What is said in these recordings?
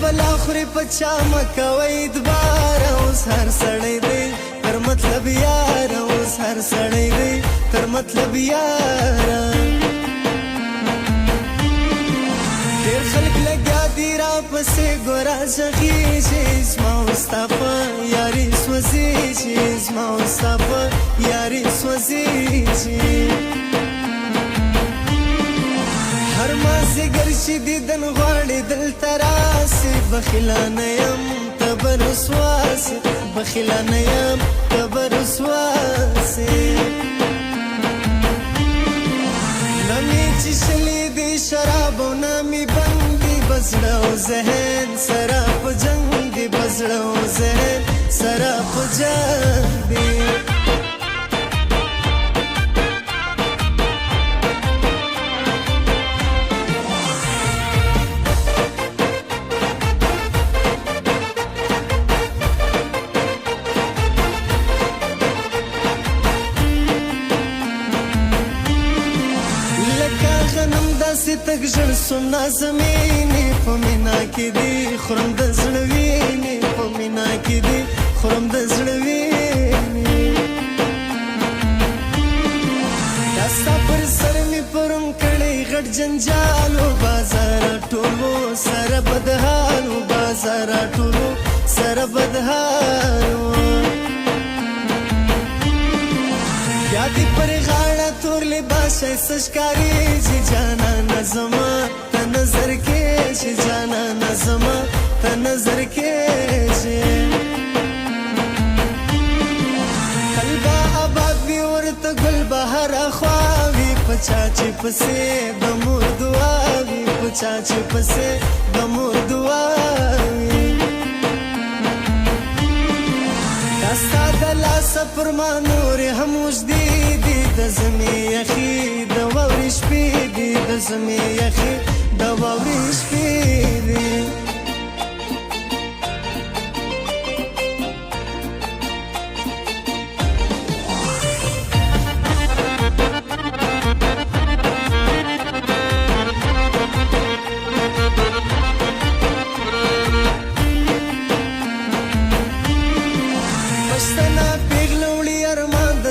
بلا خوري پچا مکوي دبار اوس هر سړی دی تر مطلب یار اوس هر سړی دی تر مطلب یار ډېر خلک لګیا دي را پسې ګورا ژغېږي زما ستا په یاري سوځېږي زما ستا په یاري سوځېږي هر مازدیګر چې دیدن غواړي دلته راسې بخیلانه یم ته به رسوا سې بخیلانه یم ته به رسوا سې نه مې څښلي دي شراب او نه مې بند دي بزړه او ذهن سره په جنګ دي بزړه او ذهن سره په جنګ دي داسې تک ژړ سوم نازمینې په مینا کې دي خورم د زړه وینې په مینا کې دي خورم د زړه وینې دا ستا پر سر مې پرم کړی غټ جنجال و بازار ټولو سره بدحال و بازار ټولو سره بدحال بیا دې پر غاړه تور لباس ښایسته ښکارېږي جانانه زما ته نظر کېږي جانانه زما ته نظر کېږي تل به آباد وي ورته ګل بهره خوا وي په چا چې پسې د مور دعا وي په چا چې پسې د مور دعا وي دا ستا د لاسه پر ما نورې هم اوږدې دي د زمې یخي د واورې شپې دي د زمې یخي د واورې شپې دي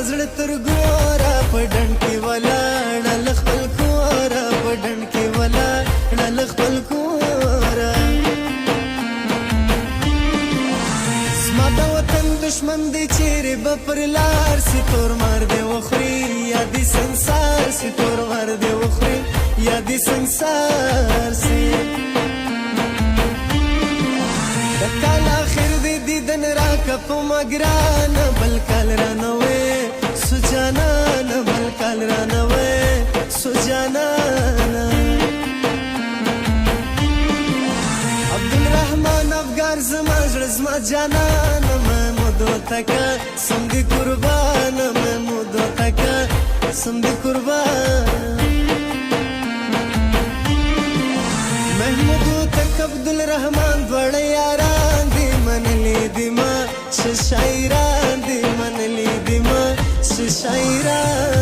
زړه تر ګوره په ډنډ کې ولاړه له خپل کوره په ډنډ کې ولاړه له خپل کوره زما د وطن دشمن دی چیرې به پر لار سي تور مار دی وخوري یا دې سنګسار سي تور مار دی وخوري یا دې سنګسار سي د کال آخر دی دیدن راکه په ما ګرانه بل کال رانه سجانانا بل کال رانوے سجانانا عبدالرحمن افگار زما زړه زما جانانا محمودو تکا سم دی قربانا محمودو تکا سم دی قربانا محمودو تک عبدالرحمن دوړ یاران دی منلی دی ما شاعران دی منلی دی ما شاعران